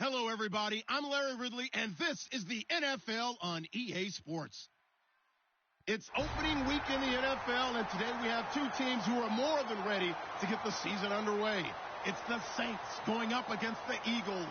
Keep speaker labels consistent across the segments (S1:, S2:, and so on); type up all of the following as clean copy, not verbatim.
S1: Hello, everybody. I'm Larry Ridley, and this is the NFL on EA Sports. It's opening week in the NFL, and today we have two teams who are more than ready to get the season underway. It's the Saints going up against the Eagles.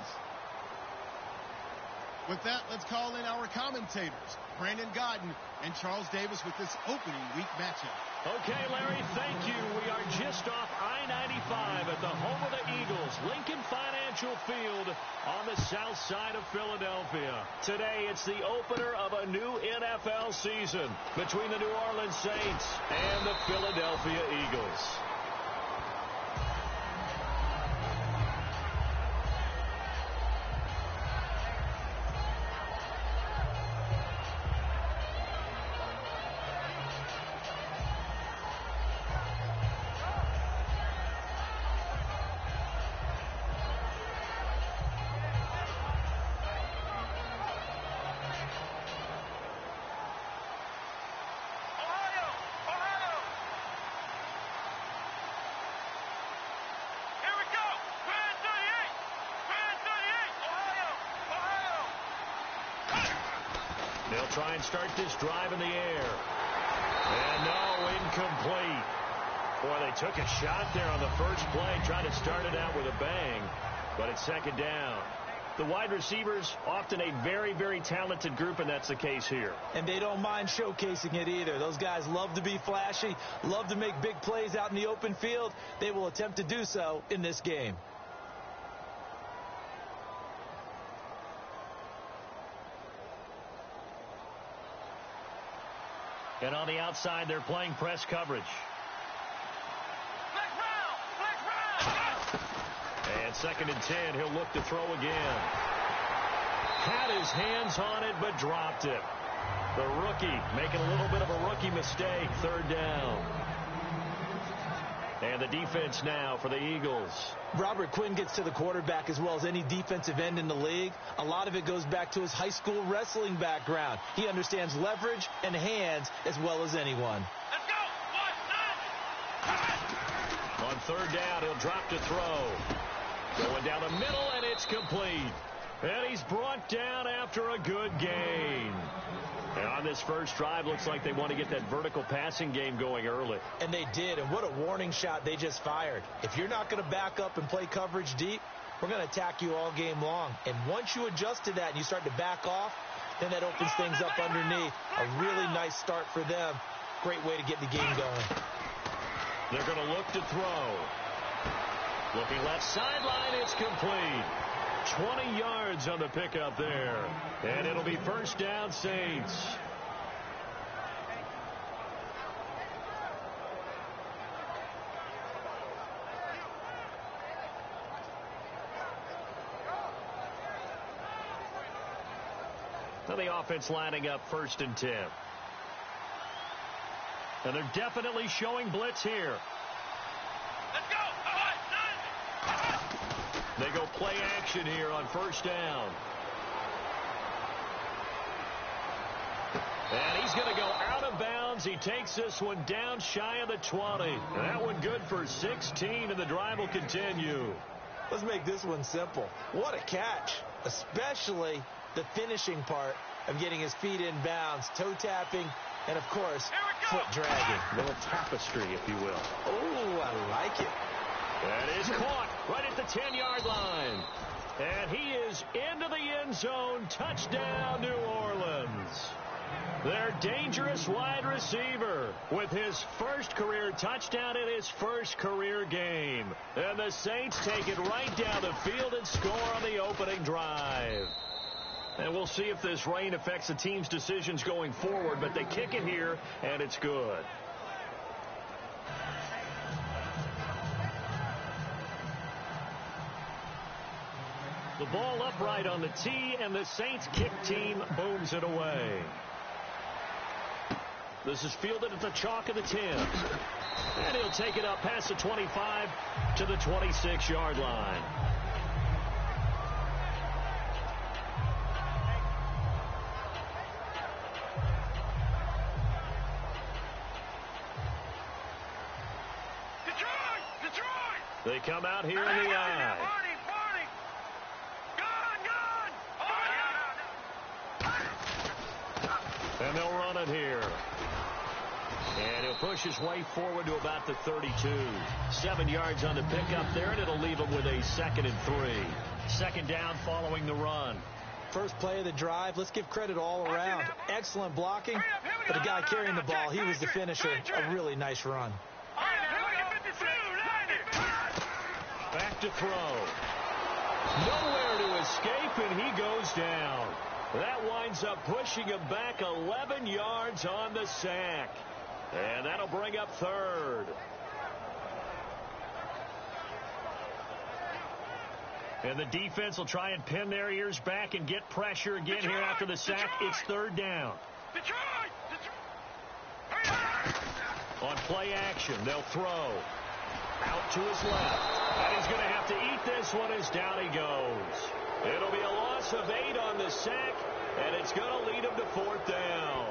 S1: With that, let's call in our commentators, Brandon Godden and Charles Davis, with this opening week matchup.
S2: Okay, Larry, thank you. We are just off I-95 at the home of the Eagles, Lincoln Financial Field on the south side of Philadelphia. Today, it's the opener of a new NFL season between the New Orleans Saints and the Philadelphia Eagles. They'll try and start this drive in the air. And no, incomplete. Boy, they took a shot there on the first play, trying to start it out with a bang, but it's second down. The wide receivers, often a very, very talented group, and that's the case here.
S3: And they don't mind showcasing it either. Those guys love to be flashy, love to make big plays out in the open field. They will attempt to do so in this game.
S2: And on the outside, they're playing press coverage. And 2nd and 10, he'll look to throw again. Had his hands on it, but dropped it. The rookie making a little bit of a rookie mistake, 3rd down. And the defense now for the Eagles.
S3: Robert Quinn gets to the quarterback as well as any defensive end in the league. A lot of it goes back to his high school wrestling background. He understands leverage and hands as well as anyone.
S4: Let's go!
S2: On 3rd down, he'll drop to throw. Going down the middle, and it's complete. And he's brought down after a good gain. And on this first drive, looks like they want to get that vertical passing game going early.
S3: And they did, and what a warning shot they just fired. If you're not going to back up and play coverage deep, we're going to attack you all game long. And once you adjust to that and you start to back off, then that opens things up underneath. A really nice start for them. Great way to get the game going.
S2: They're going to look to throw. Looking left sideline, it's complete. 20 yards on the pickup there. And it'll be 1st down, Saints. Now the offense lining up 1st and 10. And they're definitely showing blitz here.
S4: Let's go!
S2: They go play action here on 1st down. And he's going to go out of bounds. He takes this one down shy of the 20. And that one good for 16, and the drive will continue.
S3: Let's make this one simple. What a catch, especially the finishing part of getting his feet in bounds, toe tapping, and, of course, foot dragging.
S2: A little tapestry, if you will.
S3: Oh, I like it.
S2: That is caught right at the 10-yard line. And he is into the end zone. Touchdown, New Orleans. Their dangerous wide receiver with his first career touchdown in his first career game. And the Saints take it right down the field and score on the opening drive. And we'll see if this rain affects the team's decisions going forward, but they kick it here, and it's good. The ball upright on the tee, and the Saints kick team booms it away. This is fielded at the chalk of the 10. And he'll take it up past the 25 to the 26-yard line. They come out here in the eye.
S4: Barney! Go on,
S2: And they'll run it here. And he'll push his way forward to about the 32. 7 yards on the pickup there, and it'll leave him with a 2nd and 3. 2nd down following the run.
S3: First play of the drive, let's give credit all around. Excellent blocking, but the guy carrying the ball, he was the finisher. A really nice run.
S2: Back to throw. Nowhere to escape, and he goes down. That winds up pushing him back 11 yards on the sack. And that'll bring up 3rd. And the defense will try and pin their ears back and get pressure again here after the sack. It's 3rd down. On play action, they'll throw. Out to his left. And he's going to have to eat this one as down he goes. It'll be a loss of 8 on the sack, and it's going to lead him to 4th down.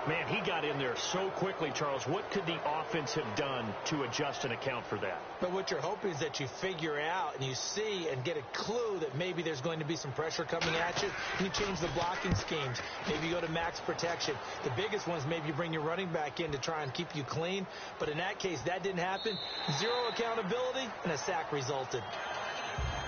S2: Man, he got in there so quickly, Charles. What could the offense have done to adjust and account for that?
S3: But what you're hoping is that you figure out and you see and get a clue that maybe there's going to be some pressure coming at you. You change the blocking schemes. Maybe you go to max protection. The biggest one is maybe you bring your running back in to try and keep you clean. But in that case, that didn't happen. 0 accountability, and a sack resulted.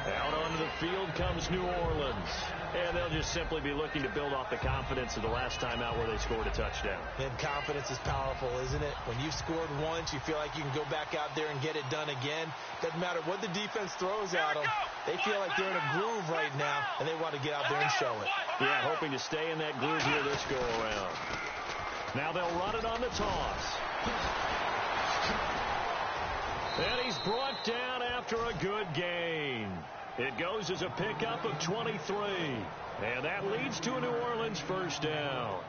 S2: Out onto the field comes New Orleans. And they'll just simply be looking to build off the confidence of the last time out where they scored a touchdown.
S3: And confidence is powerful, isn't it? When you've scored once, you feel like you can go back out there and get it done again. Doesn't matter what the defense throws at them. They feel like they're in a groove right now, and they want to get out there and show it.
S2: Yeah, hoping to stay in that groove here this go-around. Now they'll run it on the toss. And he's brought down after a good gain. It goes as a pickup of 23. And that leads to a New Orleans 1st down.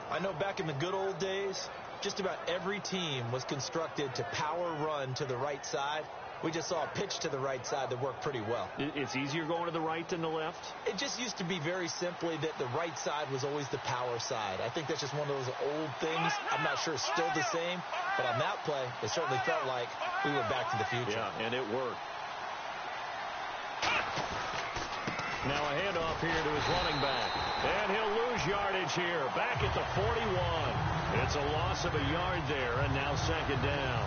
S3: I know back in the good old days, just about every team was constructed to power run to the right side. We just saw a pitch to the right side that worked pretty well.
S2: It's easier going to the right than the left?
S3: It just used to be very simply that the right side was always the power side. I think that's just one of those old things. I'm not sure it's still the same, but on that play, it certainly felt like we were back to the future.
S2: Yeah, and it worked. Now a handoff here to his running back. And he'll lose yardage here. Back at the 41. It's a loss of a yard there, and now 2nd down.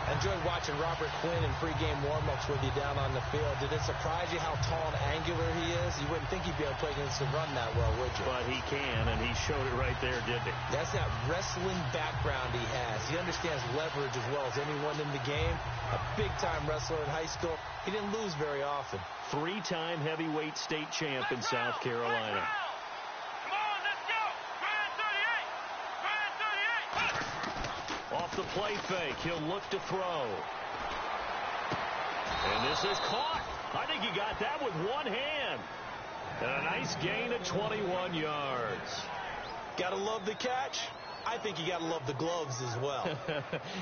S3: I enjoyed watching Robert Quinn in pregame warm-ups with you down on the field. Did it surprise you how tall and angular he is? You wouldn't think he'd be able to play against the run that well, would you?
S2: But he can, and he showed it right there, didn't he?
S3: That's that wrestling background he has. He understands leverage as well as anyone in the game. A big-time wrestler in high school. He didn't lose very often.
S2: 3-time heavyweight state champ in South Carolina. Off the play fake, he'll look to throw. And this is caught. I think he got that with one hand. And a nice gain of 21 yards.
S3: Gotta love the catch. I think you gotta love the gloves as well.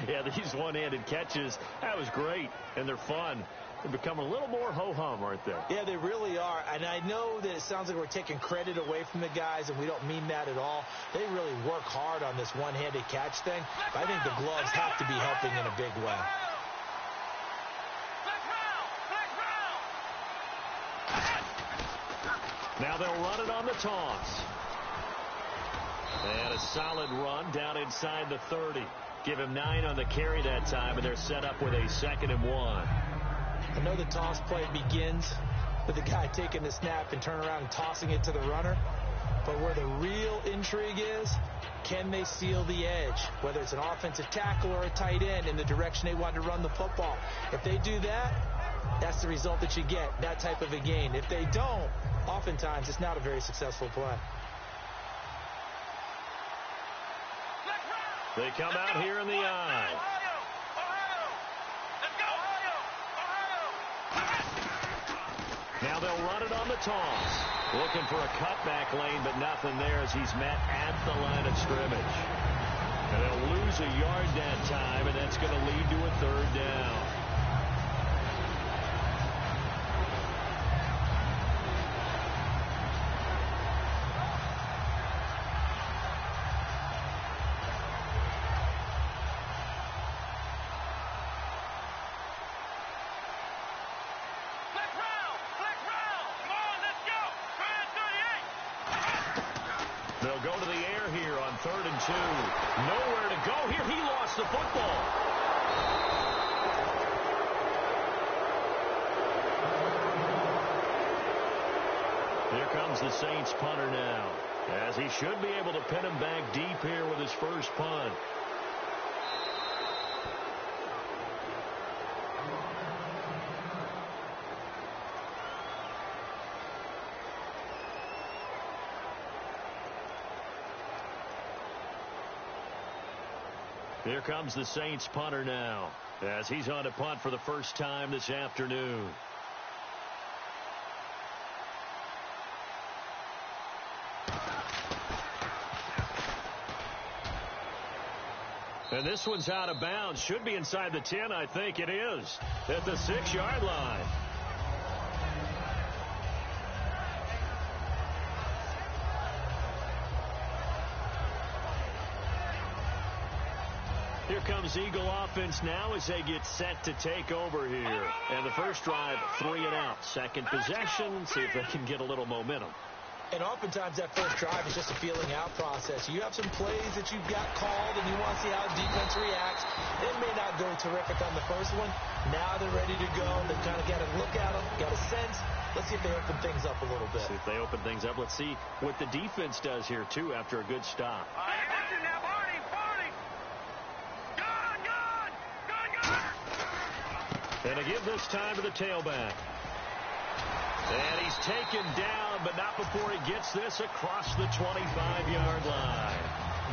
S2: Yeah, these one-handed catches, that was great. And they're fun. They're becoming a little more ho-hum, aren't they?
S3: Yeah, they really are. And I know that it sounds like we're taking credit away from the guys, and we don't mean that at all. They really work hard on this one-handed catch thing. But I think the gloves have to be helping in a big way.
S2: Now they'll run it on the toss. And a solid run down inside the 30. Give him 9 on the carry that time, and they're set up with a 2nd and 1.
S3: I know the toss play begins with the guy taking the snap and turning around and tossing it to the runner. But where the real intrigue is, can they seal the edge? Whether it's an offensive tackle or a tight end in the direction they want to run the football. If they do that, that's the result that you get, that type of a gain. If they don't, oftentimes it's not a very successful play.
S2: They come out here in the eye. Now they'll run it on the toss. Looking for a cutback lane, but nothing there as he's met at the line of scrimmage. And they'll lose a yard that time, and that's going to lead to a 3rd down. 2. Nowhere to go here. He lost the football. Here comes the Saints punter now, as he should be able to pin him back deep here with his first punt. Here comes the Saints punter now, as he's on to punt for the first time this afternoon. And this one's out of bounds. Should be inside the 10, I think it is. At the 6-yard line. Here comes Eagle offense now as they get set to take over here. And the first drive, 3 and out. Second possession, see if they can get a little momentum.
S3: And oftentimes that first drive is just a feeling out process. You have some plays that you've got called and you want to see how defense reacts. It may not go terrific on the first one. Now they're ready to go. They kind of got a look at them, got a sense. Let's see if they open things up a little bit.
S2: See if they open things up. Let's see what the defense does here, too, after a good stop. And to give this time to the tailback. And he's taken down, but not before he gets this across the 25-yard line.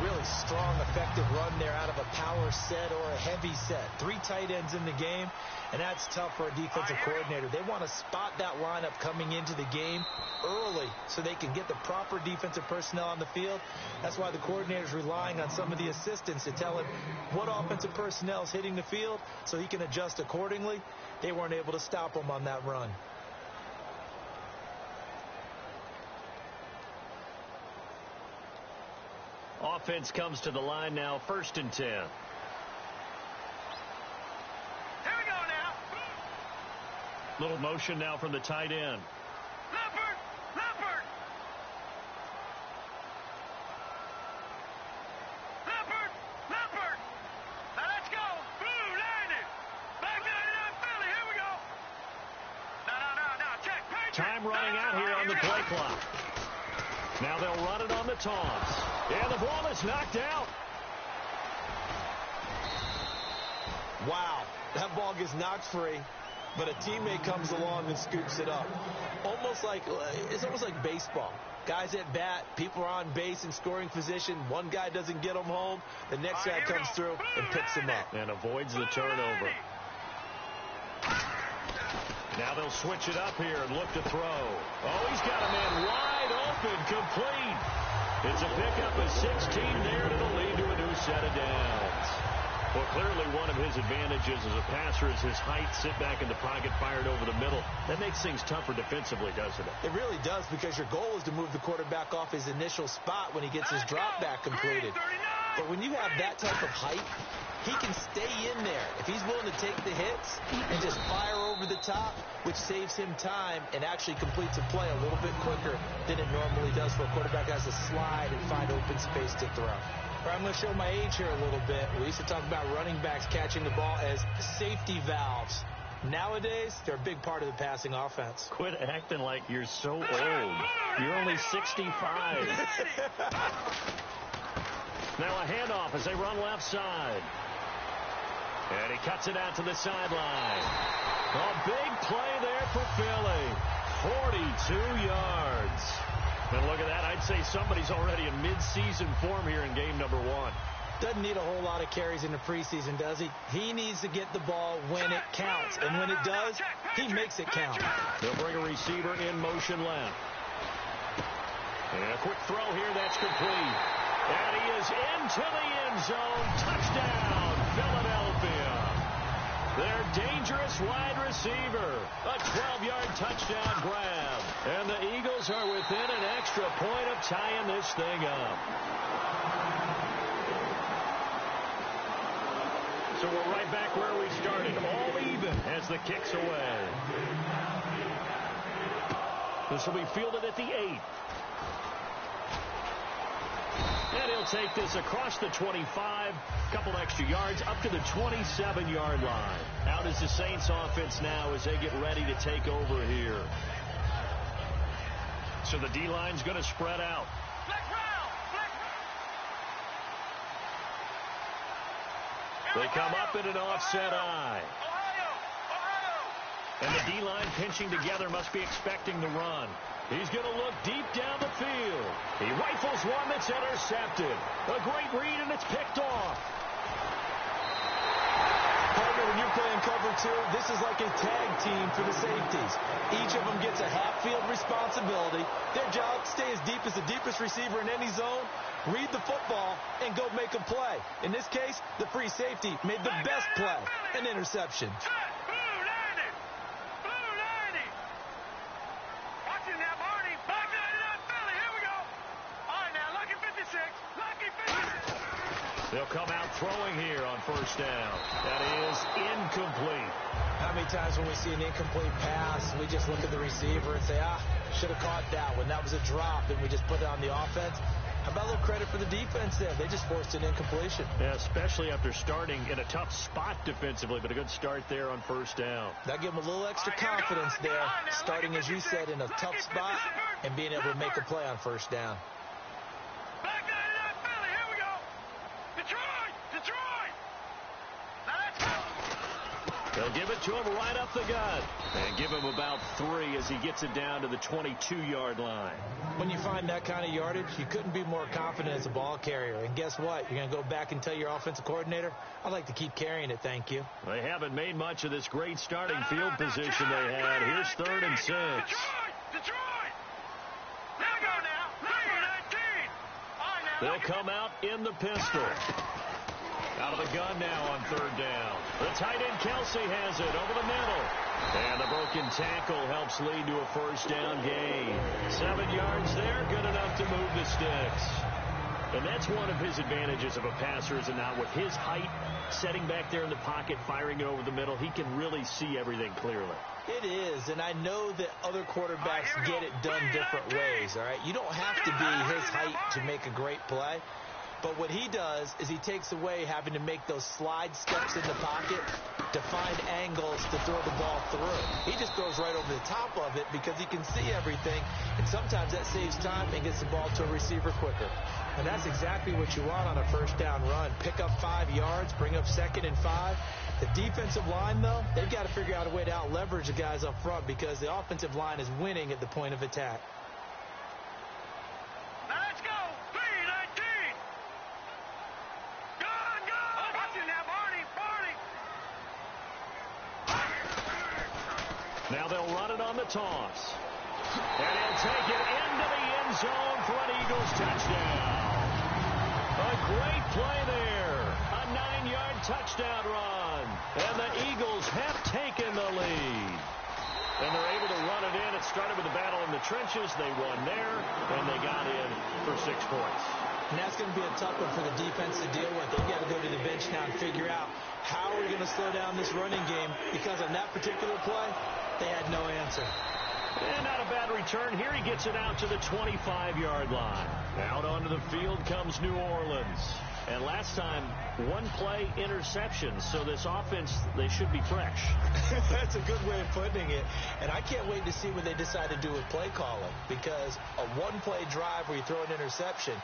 S3: Really strong, effective run there out of a power set or a heavy set. 3 tight ends in the game, and that's tough for a defensive coordinator. They want to spot that lineup coming into the game early so they can get the proper defensive personnel on the field. That's why the coordinator's relying on some of the assistants to tell him what offensive personnel is hitting the field so he can adjust accordingly. They weren't able to stop him on that run.
S2: Offense comes to the line now, 1st and 10.
S4: Here we go now.
S2: Little motion now from the tight end.
S4: Leopard! Leopard! Leopard! Leopard! Now let's go. Blue landed. Back down Philly. Here we go. Now. Check.
S2: Time running out here on the play clock. Now they'll run it on the toss. And the ball is knocked out.
S3: Wow, that ball gets knocked free, but a teammate comes along and scoops it up. It's almost like baseball. Guys at bat, people are on base in scoring position. One guy doesn't get them home. The next guy comes through and picks him up.
S2: And avoids the turnover. Now they'll switch it up here and look to throw. Oh, he's got a man wide open, complete. It's a pickup of 16 there, and it'll lead to a new set of downs. Well, clearly one of his advantages as a passer is his height, sit back in the pocket, fired over the middle. That makes things tougher defensively, doesn't it?
S3: It really does, because your goal is to move the quarterback off his initial spot when he gets his drop back completed. But when you have that type of height, he can stay in there. If he's willing to take the hits and just fire over the top, which saves him time and actually completes a play a little bit quicker than it normally does for a quarterback that has to slide and find open space to throw. I'm going to show my age here a little bit. We used to talk about running backs catching the ball as safety valves. Nowadays, they're a big part of the passing offense.
S2: Quit acting like you're so old. You're only 65. Now a handoff as they run left side. And he cuts it out to the sideline. A big play there for Philly. 42 yards. And look at that. I'd say somebody's already in mid-season form here in game number 1.
S3: Doesn't need a whole lot of carries in the preseason, does he? He needs to get the ball when it counts. And when it does, he makes it count.
S2: They'll bring a receiver in motion left. And a quick throw here. That's complete. And he is into the end zone. Touchdown, Philadelphia. Their dangerous wide receiver. A 12-yard touchdown grab. And the Eagles are within an extra point of tying this thing up. So we're right back where we started. All even as the kick's away. This will be fielded at the 8. And he'll take this across the 25, a couple extra yards, up to the 27-yard line. Out is the Saints offense now as they get ready to take over here. So the D-line's going to spread out. They come up in an offset eye. And the D-line pinching together must be expecting the run. He's going to look deep down the field. He rifles one that's intercepted. A great read, and it's picked off.
S3: Partner, when you're playing cover two, this is like a tag team for the safeties. Each of them gets a half-field responsibility. Their job, stay as deep as the deepest receiver in any zone, read the football, and go make a play. In this case, the free safety made the best play, an interception.
S2: They'll come out throwing here on first down. That is incomplete.
S3: How many times when we see an incomplete pass, we just look at the receiver and say, should have caught that one. That was a drop, and we just put it on the offense. How about a little credit for the defense there? They just forced an incompletion.
S2: Yeah, especially after starting in a tough spot defensively, but a good start there on first down.
S3: That gave them a little extra confidence there, starting, as you said, in a tough spot and being able to make a play on first down.
S2: They'll give it to him right up the gut and give him about 3 as he gets it down to the 22-yard line.
S3: When you find that kind of yardage, you couldn't be more confident as a ball carrier. And guess what? You're going to go back and tell your offensive coordinator, I'd like to keep carrying it, thank you.
S2: They haven't made much of this great starting field position they had. Here's 3rd and 6.
S4: Detroit! Now go now. 19.
S2: They'll come out in the pistol. Out of the gun now on 3rd down. The tight end Kelsey has it over the middle. And the broken tackle helps lead to a first down gain. 7 yards there, good enough to move the sticks. And that's one of his advantages of a passer, is it not? With his height, setting back there in the pocket, firing it over the middle, he can really see everything clearly.
S3: It is, and I know that other quarterbacks get it done different ways, all right? You don't have to be his height to make a great play. But what he does is he takes away having to make those slide steps in the pocket to find angles to throw the ball through. He just throws right over the top of it because he can see everything, and sometimes that saves time and gets the ball to a receiver quicker. And that's exactly what you want on a first down run. Pick up 5 yards, bring up 2nd and 5. The defensive line, though, they've got to figure out a way to out-leverage the guys up front because the offensive line is winning at the point of attack.
S4: Let's go. 3-19.
S2: Now they'll run it on the toss. And he'll take it into the end zone for an Eagles touchdown. A great play there. A 9-yard touchdown run. And the Eagles have taken the lead. And they're able to run it in. It started with a battle in the trenches. They won there, and they got in for 6 points.
S3: And that's going to be a tough one for the defense to deal with. They've got to go to the bench now and figure out how are we going to slow down this running game, because on that particular play, they had no answer.
S2: And not a bad return. Here he gets it out to the 25-yard line. Out onto the field comes New Orleans. And last time, 1 play interception. So this offense, they should be fresh.
S3: That's a good way of putting it. And I can't wait to see what they decide to do with play calling, because a 1-play drive where you throw an interception,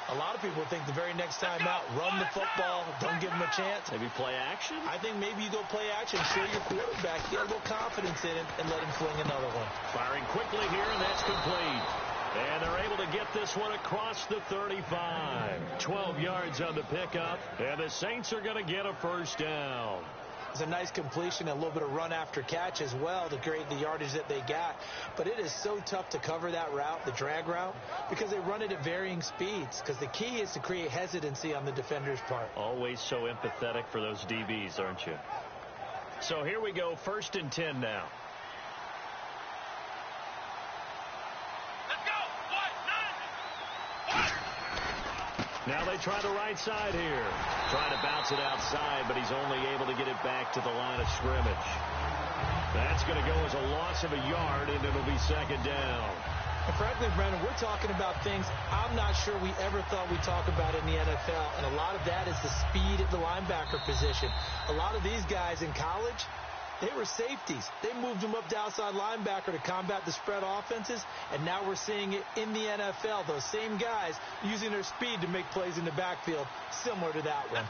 S3: a lot of people think the very next time out, run the football, don't give them a chance.
S2: Maybe play action?
S3: I think maybe you go play action, show your quarterback, get a little confidence in him, and let him fling another one.
S2: Firing quickly here, and that's complete. And they're able to get this one across the 35. 12 yards on the pickup, and the Saints are going to get a first down.
S3: It's a nice completion, and a little bit of run after catch as well to create the yardage that they got. But it is so tough to cover that route, the drag route, because they run it at varying speeds. Because the key is to create hesitancy on the defender's part.
S2: Always so empathetic for those DBs, aren't you? So here we go, 1st and 10 now. Now they try the right side here. Trying to bounce it outside, but he's only able to get it back to the line of scrimmage. That's going to go as a loss of a yard, and it'll be 2nd down.
S3: And frankly, Brendan, we're talking about things I'm not sure we ever thought we'd talk about in the NFL. And a lot of that is the speed at the linebacker position. A lot of these guys in college, they were safeties. They moved them up to outside linebacker to combat the spread offenses, and now we're seeing it in the NFL. Those same guys using their speed to make plays in the backfield, similar to that one.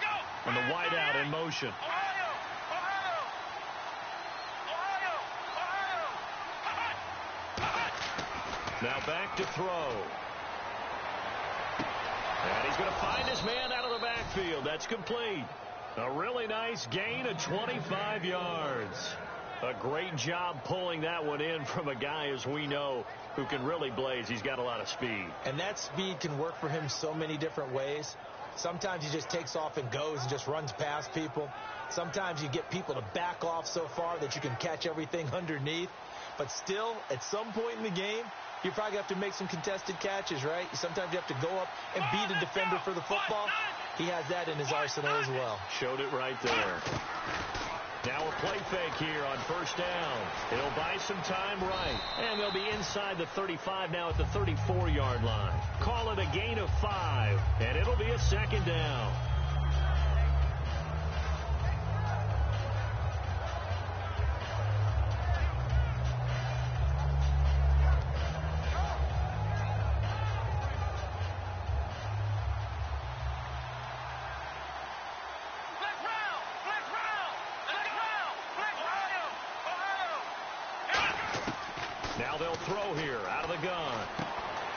S2: And the wideout in motion. Now back to throw. And he's going to find his man out of the backfield. That's complete. A really nice gain of 25 yards. A great job pulling that one in from a guy, as we know, who can really blaze. He's got a lot of speed.
S3: And that speed can work for him so many different ways. Sometimes he just takes off and goes and just runs past people. Sometimes you get people to back off so far that you can catch everything underneath. But still, at some point in the game, you probably have to make some contested catches, right? Sometimes you have to go up and beat a defender for the football. He has that in his arsenal as well.
S2: Showed it right there. Now a play fake here on first down. It'll buy some time right. And they'll be inside the 35 now at the 34-yard line. Call it a gain of 5, and it'll be a second down. Now they'll throw here out of the gun.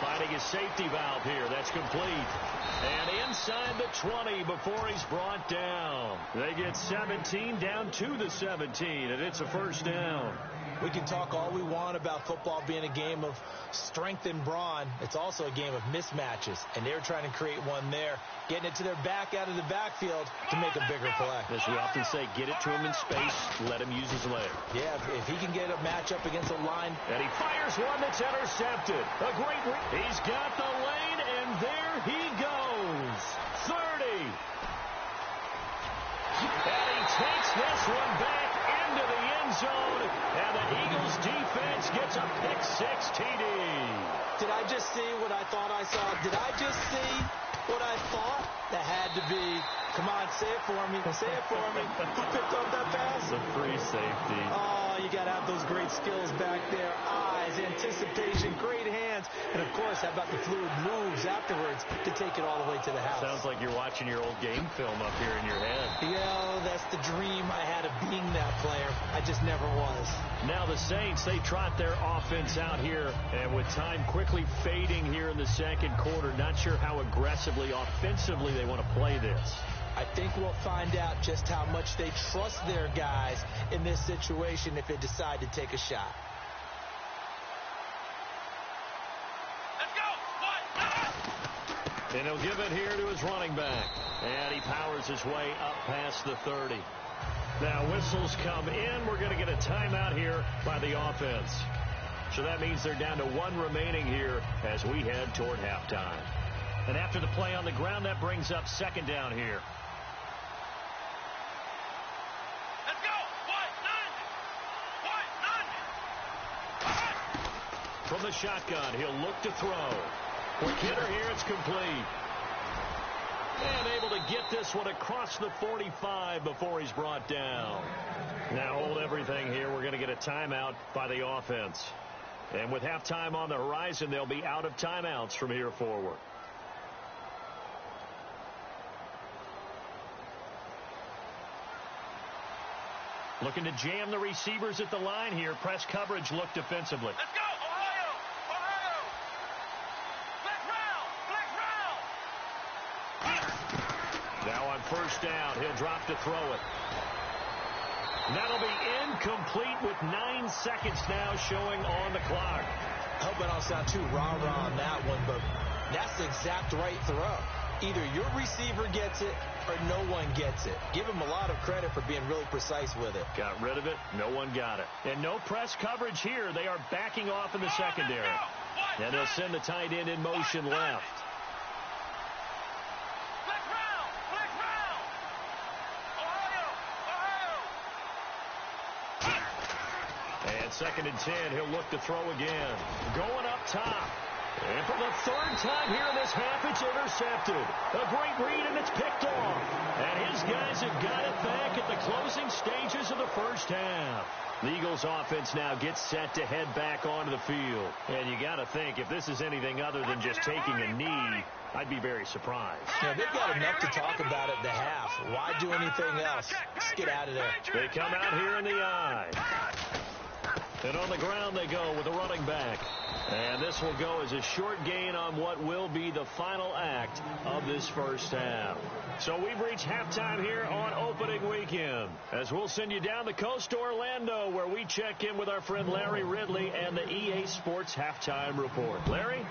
S2: Finding his safety valve here. That's complete. And inside the 20 before he's brought down. They get 17 down to the 17, and it's a first down.
S3: We can talk all we want about football being a game of strength and brawn. It's also a game of mismatches, and they're trying to create one there, getting it to their back out of the backfield to make a bigger play.
S2: As we often say, get it to him in space, let him use his leg.
S3: Yeah, if he can get a matchup against a line.
S2: And he fires one that's intercepted. A great he's got the lane, and there he goes. 30. And he takes this one back into the end zone, and the Eagles defense gets a pick-6 TD.
S3: Did I just see what I thought I saw? Did I just see what I thought? That had to be. Come on, say it for me. Say it for me. Who picked up that pass?
S2: The free safety.
S3: Oh, you got to have those great skills back there. Eyes, anticipation, great hands. And, of course, how about the fluid moves afterwards to take it all the way to the house?
S2: Sounds like you're watching your old game film up here in your head.
S3: Yeah, that's the dream I had of being that player. I just never was.
S2: Now the Saints, they trot their offense out here, and with time quickly fading here in the second quarter, not sure how aggressively, offensively they want to play this.
S3: I think we'll find out just how much they trust their guys in this situation if they decide to take a shot.
S4: Let's go.
S2: And he'll give it here to his running back. And he powers his way up past the 30. Now whistles come in. We're going to get a timeout here by the offense. So that means they're down to 1 remaining here as we head toward halftime. And after the play on the ground, that brings up second down here.
S4: Let's go.
S2: From the shotgun, he'll look to throw. Quick hitter here, it's complete. And able to get this one across the 45 before he's brought down. Now hold everything here. We're going to get a timeout by the offense. And with halftime on the horizon, they'll be out of timeouts from here forward. Looking to jam the receivers at the line here. Press coverage, look defensively.
S4: Let's go. Ohio. Black round.
S2: Now on first down, he'll drop to throw it. And that'll be incomplete with 9 seconds now showing on the clock.
S3: I hope I don't sound too rah-rah on that one, but that's the exact right throw. Either your receiver gets it or no one gets it. Give him a lot of credit for being really precise with it.
S2: Got rid of it. No one got it. And no press coverage here. They are backing off in the secondary. And they'll send the tight end in motion left.
S4: Black round. Ohio.
S2: And 2nd and 10, he'll look to throw again. Going up top. And for the 3rd time here in this half, it's intercepted. A great read, and it's picked off. And his guys have got it back at the closing stages of the first half. The Eagles offense now gets set to head back onto the field. And you got to think, if this is anything other than just taking a knee, I'd be very surprised.
S3: Yeah, they've got enough to talk about at the half. Why do anything else? Let's get out of there.
S2: They come out here in the eye. And on the ground they go with the running back. And this will go as a short gain on what will be the final act of this first half. So we've reached halftime here on opening weekend, as we'll send you down the coast to Orlando, where we check in with our friend Larry Ridley and the EA Sports Halftime Report. Larry?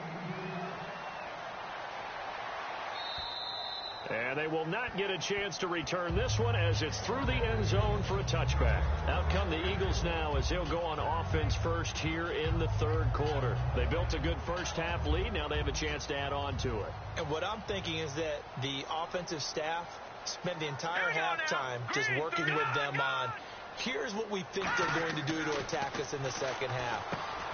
S2: And they will not get a chance to return this one, as it's through the end zone for a touchback. Out come the Eagles now, as they'll go on offense first here in the 3rd quarter. They built a good first half lead. Now they have a chance to add on to it.
S3: And what I'm thinking is that the offensive staff spent the entire halftime just working with them on, here's what we think they're going to do to attack us in the second half.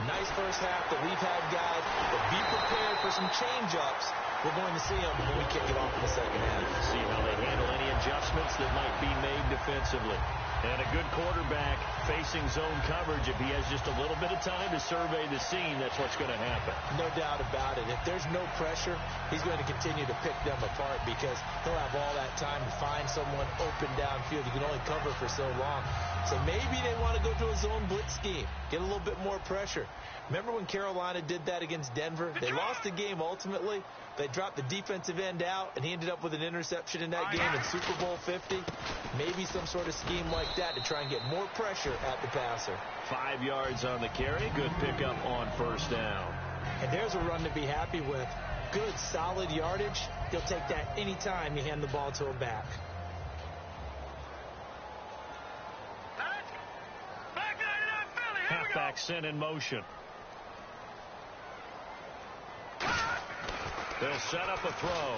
S3: Nice first half that we've had, guys, but be prepared for some change-ups. We're going to see them when we kick it off in the second half.
S2: See how they handle any adjustments that might be made defensively. And a good quarterback facing zone coverage, if he has just a little bit of time to survey the scene, that's what's going to happen.
S3: No doubt about it. If there's no pressure, he's going to continue to pick them apart, because he'll have all that time to find someone open downfield. You can only cover for so long. So maybe they want to go to a zone blitz scheme, get a little bit more pressure. Remember when Carolina did that against Denver? They lost the game ultimately. They dropped the defensive end out, and he ended up with an interception in that game in Super Bowl 50. Maybe some sort of scheme like that to try and get more pressure at the passer.
S2: 5 yards on the carry. Good pickup on first down.
S3: And there's a run to be happy with. Good, solid yardage. He'll take that any time you hand the ball to a back.
S2: Halfback sent in motion. They'll set up a throw.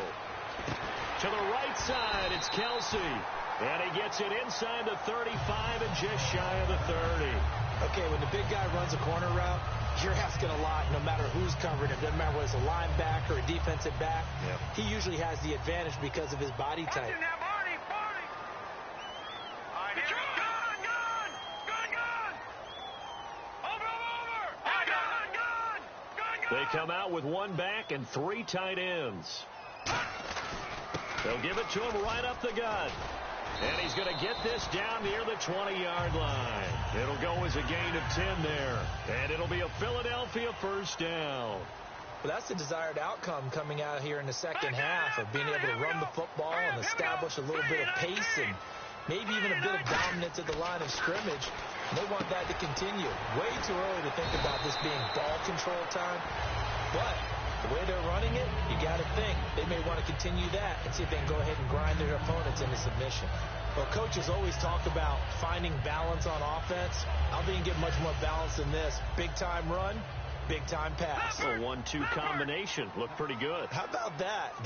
S2: To the right side, it's Kelsey. And he gets it inside the 35 and just shy of the 30.
S3: Okay, when the big guy runs a corner route, you're asking a lot no matter who's covering him. Doesn't matter whether it's a linebacker or a defensive back.
S2: Yep.
S3: He usually has the advantage because of his body type.
S2: They come out with one back and 3 tight ends. They'll give it to him right up the gut. And he's going to get this down near the 20-yard line. It'll go as a gain of 10 there. And it'll be a Philadelphia first down.
S3: Well, that's the desired outcome coming out here in the second half, of being able to run the football and establish a little bit of pace and maybe even a bit of dominance at the line of scrimmage. They want that to continue. Way too early to think about this being ball control time. But the way they're running it, you got to think they may want to continue that and see if they can go ahead and grind their opponents into submission. Well, coaches always talk about finding balance on offense. I don't think you can get much more balance than this. Big-time run, big-time pass.
S2: A 1-2 combination. Looked pretty good.
S3: How about that?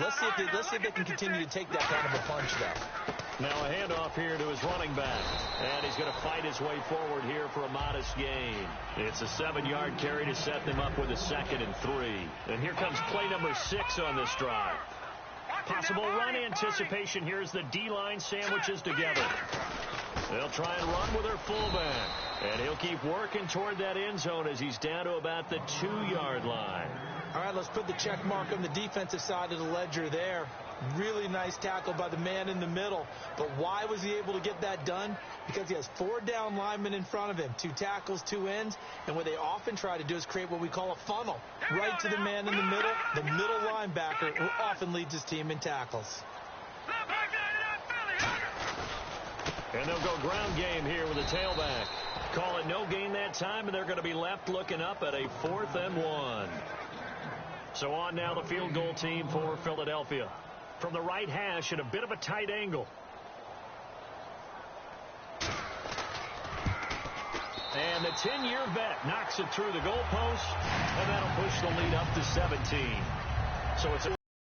S3: Let's see if they can continue to take that kind of a punch, though.
S2: Now a handoff here to his running back. And he's going to fight his way forward here for a modest gain. It's a 7-yard carry to set them up with a 2nd and 3. And here comes play number 6 on this drive. Possible run anticipation here as the D-line sandwiches together. They'll try and run with their fullback. And he'll keep working toward that end zone as he's down to about the 2-yard line.
S3: All right, let's put the check mark on the defensive side of the ledger there. Really nice tackle by the man in the middle. But why was he able to get that done? Because he has 4 down linemen in front of him, 2 tackles, 2 ends. And what they often try to do is create what we call a funnel. Right to the man in the middle linebacker, who often leads his team in tackles.
S2: And they'll go ground game here with a tailback. Call it no gain that time, and they're going to be left looking up at a 4th and 1. So on now the field goal team for Philadelphia. From the right hash at a bit of a tight angle. And the 10-year vet knocks it through the goalpost, and that'll push the lead up to 17. So it's a